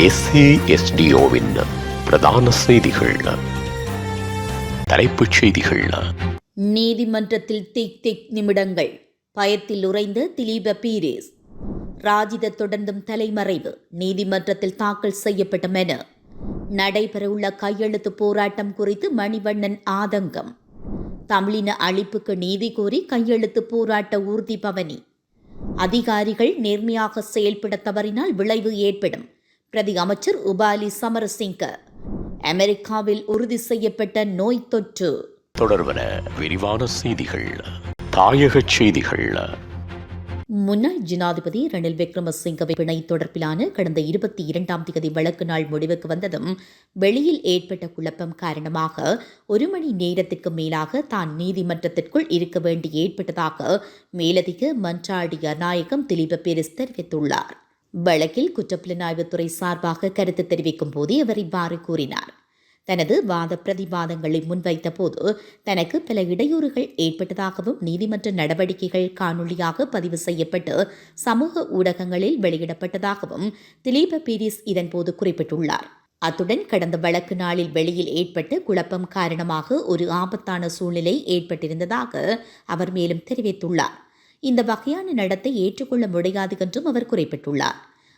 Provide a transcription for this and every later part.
SASDOவின் பிரதான செய்திகள். தலைப்புச் செய்திகள். நீதிமன்றத்தில் திக் திக் நிமிடங்கள். பயத்தில் உறைந்த திலீப பீரிஸ். ராஜித தொடர்ந்தும் தலைமறைவு. நீதிமன்றத்தில் தாக்கல் செய்யப்பட்ட மெனு. நடைபெறவுள்ள கையெழுத்து போராட்டம் குறித்து மணிவண்ணன் ஆதங்கம். தமிழின அழிப்புக்கு நீதி கோரி கையெழுத்து போராட்ட ஊர்தி பவனி. அதிகாரிகள் நேர்மையாக செயல்பட தவறினால் விளைவு ஏற்படும். பிரதி அமைச்சர் உபாலி சமரசிங்க. அமெரிக்காவில் உறுதி செய்யப்பட்ட நோய் தொற்று. தொடர்பன விரிவான செய்திகள். தாயக செய்திகள். முன்னாள் ஜனாதிபதி ரணில் விக்ரமசிங்கவை பிணை தொடர்பிலான கடந்த 22ஆம் தேதி வழக்கு நாள் முடிவுக்கு வந்ததும் வெளியில் ஏற்பட்ட குழப்பம் காரணமாக 1 மணி நேரத்திற்கு மேலாக தான் நீதிமன்றத்திற்குள் இருக்க வேண்டி ஏற்பட்டதாக மேலதிக மன்றாடிய நாயகம் திலீப பீரிஸ் தெரிவித்துள்ளார். வழக்கில் குற்றப்புலனாய்வுத்துறை சார்பாக கருத்து தெரிவிக்கும் போது அவர் இவ்வாறு கூறினார். தனது வாத பிரதிவாதங்களை முன்வைத்த போது தனக்கு பல இடையூறுகள் ஏற்பட்டதாகவும் நீதிமன்ற நடவடிக்கைகள் காணொலியாக பதிவு செய்யப்பட்டு சமூக ஊடகங்களில் வெளியிடப்பட்டதாகவும் திலீப பீரிஸ் இதன்போது குறிப்பிட்டுள்ளார். அத்துடன் கடந்த வழக்கு நாளில் வெளியில் ஏற்பட்ட குழப்பம் காரணமாக ஒரு ஆபத்தான சூழ்நிலை ஏற்பட்டிருந்ததாக அவர் மேலும் தெரிவித்துள்ளார். இந்த வகையான நடத்தை ஏற்றுக்கொள்ள முடியாது என்றும் அவர் குறிப்பிட்டுள்ளார்.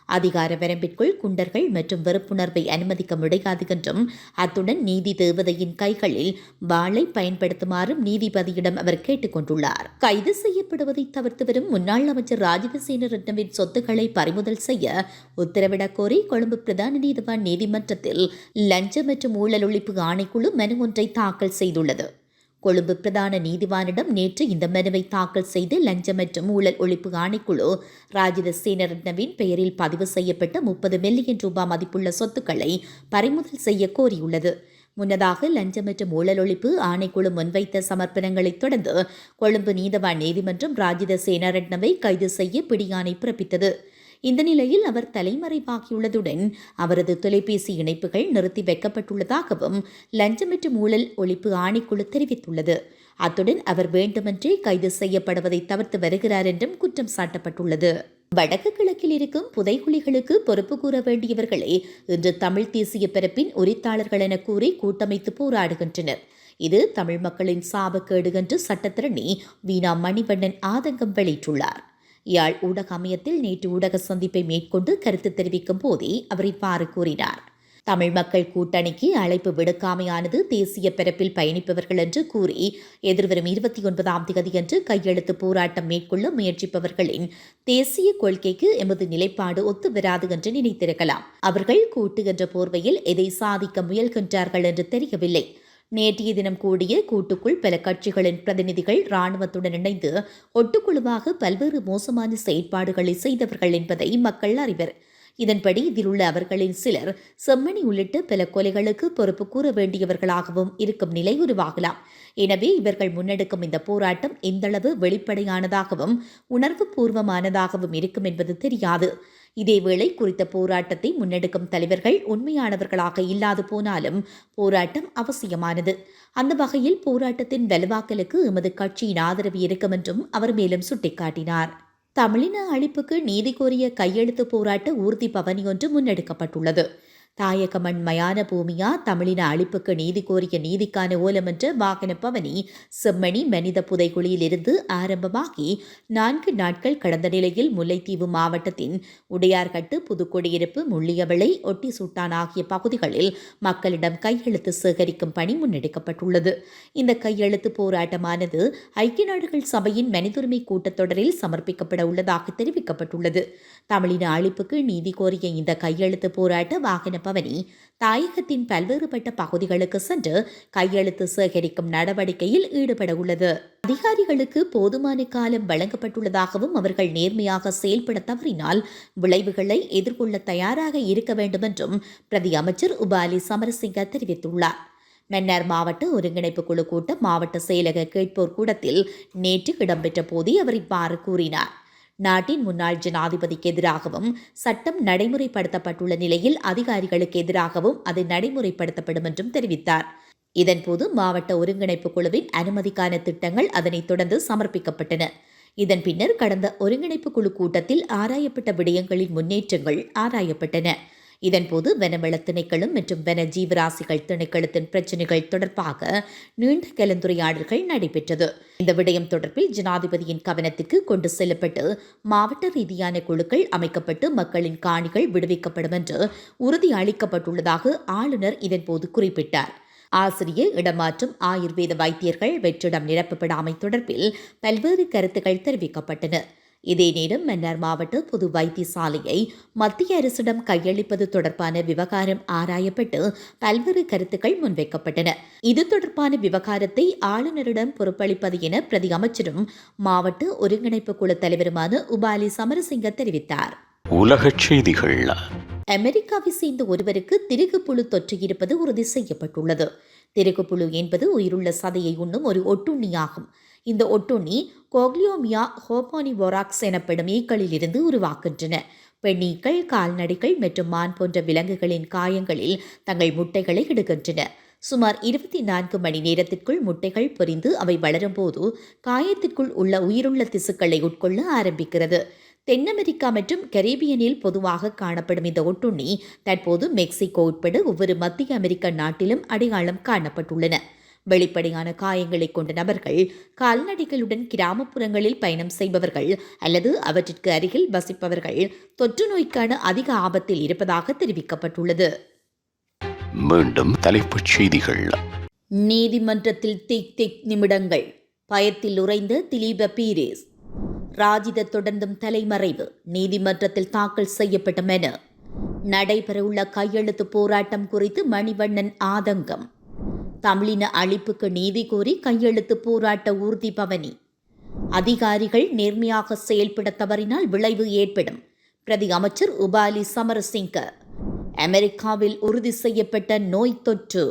அதிகார வரம்பிற்குள் குண்டர்கள் மற்றும் வெறுப்புணர்வை அனுமதிக்க முடியாது என்றும் அத்துடன் நீதி தேவதையின் கைகளில் வாளை பயன்படுத்துமாறும் நீதிபதியிடம் அவர் கேட்டுக் கொண்டுள்ளார். கைது செய்யப்படுவதை தவிர்த்து வரும் முன்னாள் அமைச்சர் ராஜித சேனாரட்னவின் சொத்துக்களை பறிமுதல் செய்ய உத்தரவிடக் கோரி கொழும்பு பிரதான நீதிவான் நீதிமன்றத்தில் லஞ்ச மற்றும் ஊழல் ஒழிப்பு ஆணைக்குழு மனு ஒன்றை தாக்கல் செய்துள்ளது. கொழும்பு பிரதான நீதிவானிடம் நேற்று இந்த மனுவை தாக்கல் செய்து லஞ்ச மற்றும் ஊழல் ஒழிப்பு ஆணைக்குழு ராஜித சேனாரட்னவின் பெயரில் பதிவு செய்யப்பட்ட 30 மில்லியன் ரூபாய் மதிப்புள்ள சொத்துக்களை பறிமுதல் செய்ய கோரியுள்ளது. முன்னதாக லஞ்ச மற்றும் ஊழல் ஒழிப்பு ஆணைக்குழு முன்வைத்த சமர்ப்பணங்களைத் தொடர்ந்து கொழும்பு நீதவான் நீதிமன்றம் ராஜித சேனாரட்னவை கைது செய்ய பிடியாணை பிறப்பித்தது. இந்த நிலையில் அவர் தலைமறைவாகியுள்ளதுடன் அவரது தொலைபேசி இணைப்புகள் நிறுத்தி வைக்கப்பட்டுள்ளதாகவும் லஞ்ச மற்றும் ஊழல் ஒழிப்பு ஆணைக்குழு தெரிவித்துள்ளது. அத்துடன் அவர் வேண்டுமென்றே கைது செய்யப்படுவதை தவிர்த்து வருகிறார் என்றும் குற்றம் சாட்டப்பட்டுள்ளது. வடக்கு கிழக்கில் இருக்கும் புதைகுழிகளுக்கு பொறுப்பு கூற வேண்டியவர்களே இன்று தமிழ் தேசிய பரப்பின் உரித்தாளர்கள் என கூறி கூட்டமைத்து போராடுகின்றனர். இது தமிழ் மக்களின் சாபக்கேடு என்று சட்டத்திரணி வீணா மணிவண்ணன் ஆதங்கம் வெளியிட்டுள்ளார். யாழ் ஊடக அமையத்தில் நேற்று ஊடக சந்திப்பை மேற்கொண்டு கருத்து தெரிவிக்கும் போதே அவர் இவ்வாறு கூறினார். தமிழ் மக்கள் கூட்டணிக்கு அழைப்பு விடுக்காமையானது தேசிய பரப்பில் பயணிப்பவர்கள் என்று கூறி எதிர்வரும் 29ஆம் தேதியன்று கையெழுத்து போராட்டம் மேற்கொள்ள முயற்சிப்பவர்களின் தேசிய கொள்கைக்கு எமது நிலைப்பாடு ஒத்து வராது என்று நினைத்திருக்கலாம். அவர்கள் கூட்டு என்ற போர்வையில் எதை சாதிக்க முயல்கின்றார்கள் என்று தெரியவில்லை. நேற்றைய தினம் கூடிய கூட்டுக்குள் பல கட்சிகளின் பிரதிநிதிகள் இராணுவத்துடன் இணைந்து ஒட்டுக்குழுவாக பல்வேறு மோசமான செயற்பாடுகளை செய்தவர்கள் என்பதை மக்கள் அறிவர். இதன்படி இதில் உள்ள அவர்களின் சிலர் செம்மணி உள்ளிட்ட பல கொலைகளுக்கு பொறுப்பு கூற வேண்டியவர்களாகவும் இருக்கும் நிலை உருவாகலாம். எனவே இவர்கள் முன்னெடுக்கும் இந்த போராட்டம் எந்தளவு வெளிப்படையானதாகவும் உணர்வு பூர்வமானதாகவும் இருக்கும் என்பது தெரியாது. இதேவேளை குறித்த போராட்டத்தை முன்னெடுக்கும் தலைவர்கள் உண்மையானவர்களாக இல்லாது போனாலும் போராட்டம் அவசியமானது. அந்த வகையில் போராட்டத்தின் வலுவாக்கலுக்கு எமது கட்சியின் ஆதரவு இருக்கும் என்றும் அவர் மேலும் சுட்டிக்காட்டினார். தமிழின அழிப்புக்கு நீதி கோரிய கையெழுத்து போராட்ட ஊர்தி பவனி ஒன்று முன்னெடுக்கப்பட்டுள்ளது. தாயக மண் மயான பூமியா தமிழின அழிப்புக்கு நீதி கோரிய நீதிக்கான ஓலம் என்ற வாகன பவனி செம்மணி மனித புதைகுழியில் இருந்து ஆரம்பமாகி 4 நாட்கள் கடந்த நிலையில் முல்லைத்தீவு மாவட்டத்தின் உடையார்கட்டு, புதுக்குடியிருப்பு, முள்ளியவளை, ஒட்டி சுட்டான் ஆகிய பகுதிகளில் மக்களிடம் கையெழுத்து சேகரிக்கும் பணி முன்னெடுக்கப்பட்டுள்ளது. இந்த கையெழுத்து போராட்டமானது ஐக்கிய நாடுகள் சபையின் மனிதுரிமை கூட்டத்தொடரில் சமர்ப்பிக்கப்பட உள்ளதாக தெரிவிக்கப்பட்டுள்ளது. தமிழின அழிப்புக்கு நீதி கோரிய இந்த கையெழுத்து போராட்ட வாகன பவனி தாயகத்தின் பல்வேறுபட்ட பகுதிகளுக்கு சென்று கையெழுத்து சேகரிக்கும் நடவடிக்கையில் ஈடுபட உள்ளது. அதிகாரிகளுக்கு போதுமான காலம் வழங்கப்பட்டுள்ளதாகவும் அவர்கள் நேர்மையாக செயல்பட தவறினால் விளைவுகளை எதிர்கொள்ள தயாராக இருக்க வேண்டும் என்றும் பிரதி அமைச்சர் உபாலி சமரசிங்க தெரிவித்துள்ளார். மன்னார் மாவட்ட ஒருங்கிணைப்பு குழு கூட்டம் மாவட்ட செயலக கேட்போர் கூடத்தில் நேற்று இடம்பெற்ற போதே அவர் இவ்வாறு கூறினார். நாட்டின் முன்னாள் ஜனாதிபதிக்கு எதிராகவும் சட்டம் நடைமுறைப்படுத்தப்பட்டுள்ள நிலையில் அதிகாரிகளுக்கு எதிராகவும் அது நடைமுறைப்படுத்தப்படும் என்றும் தெரிவித்தார். இதன்போது மாவட்ட ஒருங்கிணைப்பு குழுவின் அனுமதிக்கான திட்டங்கள் அதனைத் தொடர்ந்து சமர்ப்பிக்கப்பட்டன. இதன் பின்னர் கடந்த ஒருங்கிணைப்பு குழு கூட்டத்தில் ஆராயப்பட்ட விடயங்களின் முன்னேற்றங்கள் ஆராயப்பட்டன. இதன்போது வனவள திணைக்களம் மற்றும் வன ஜீவராசிகள் திணைக்களத்தின் பிரச்சினைகள் தொடர்பாக நீண்ட கலந்துரையாடல்கள் நடைபெற்றது. இந்த விடயம் தொடர்பில் ஜனாதிபதியின் கவனத்திற்கு கொண்டு செல்லப்பட்டு மாவட்ட ரீதியான குழுக்கள் அமைக்கப்பட்டு மக்களின் காணிகள் விடுவிக்கப்படும் என்று உறுதி அளிக்கப்பட்டுள்ளதாக ஆளுநர் இதன்போது குறிப்பிட்டார். ஆசிரியர் இடமாற்றம், ஆயுர்வேத வைத்தியர்கள் வெற்றிடம் நிரப்பப்படாமை தொடர்பில் பல்வேறு கருத்துக்கள் தெரிவிக்கப்பட்டன. இதே நேரம் மன்னார் மாவட்ட பொது வைத்தியசாலையை மத்திய அரசிடம் கையளிப்பது தொடர்பான விவகாரம் ஆராயப்பட்டு பல்வேறு கருத்துக்கள் முன்வைக்கப்பட்டன. இது தொடர்பான விவகாரத்தை ஆளுநரிடம் பொறுப்பளிப்பது என பிரதி அமைச்சரும் மாவட்ட ஒருங்கிணைப்பு குழு தலைவருமான உபாலி சமரசிங்க தெரிவித்தார். உலகச் செய்திகள். அமெரிக்காவை சேர்ந்த ஒருவருக்கு திருகுப்புழு தொற்று இருப்பது உறுதி செய்யப்பட்டுள்ளது. திருகுப்புழு என்பது உயிருள்ள சதையை உண்ணும் ஒரு ஒட்டுண்ணியாகும். இந்த ஒட்டுண்ணி கோக்லியோமியா ஹோபோனிவோராக்ஸ் எனப்படும் ஈக்களில் இருந்து உருவாகின்றன. பெண்ணீக்கள் கால்நடைகள் மற்றும் மான் போன்ற விலங்குகளின் காயங்களில் தங்கள் முட்டைகளை இடுகின்றன. சுமார் 24 மணி நேரத்திற்குள் முட்டைகள் பொரிந்து அவை வளரும் போது காயத்திற்குள் உள்ள உயிருள்ள திசுக்களை உட்கொள்ள ஆரம்பிக்கிறது. தென் அமெரிக்கா மற்றும் கரீபியனில் பொதுவாக காணப்படும் இந்த ஒட்டுண்ணி தற்போது மெக்சிகோ உட்பட ஒவ்வொரு மத்திய அமெரிக்க நாட்டிலும் அடையாளம் காணப்பட்டுள்ளன. வெளிப்படையான காயங்களை கொண்ட நபர்கள், கால்நடைகளுடன் கிராமப்புறங்களில் பயணம் செய்பவர்கள் அல்லது அவற்றிற்கு அருகில் வசிப்பவர்கள் தொற்று நோய்க்கான அதிக ஆபத்தில் இருப்பதாக தெரிவிக்கப்பட்டுள்ளது. மீண்டும் தலைப்புச் செய்திகள். நீதிமன்றத்தில் திக் நிமிடங்கள். பயத்தில் உறைந்த திலீப பீரிஸ். ராஜித தொடர்ந்தும் தலைமறைவு. நீதிமன்றத்தில் தாக்கல் செய்யப்பட்ட மனு. நடைபெறவுள்ள கையெழுத்து போராட்டம் குறித்து மணிவண்ணன் ஆதங்கம். தமிழின அழிப்புக்கு நீதி கோரி கையெழுத்து போராட்ட ஊர்தி பவனி. அதிகாரிகள் நேர்மையாக செயல்பட தவறினால் விளைவு ஏற்படும். பிரதி அமைச்சர் உபாலி சமரசிங்க. அமெரிக்காவில் உறுதி செய்யப்பட்ட நோய் தொற்று.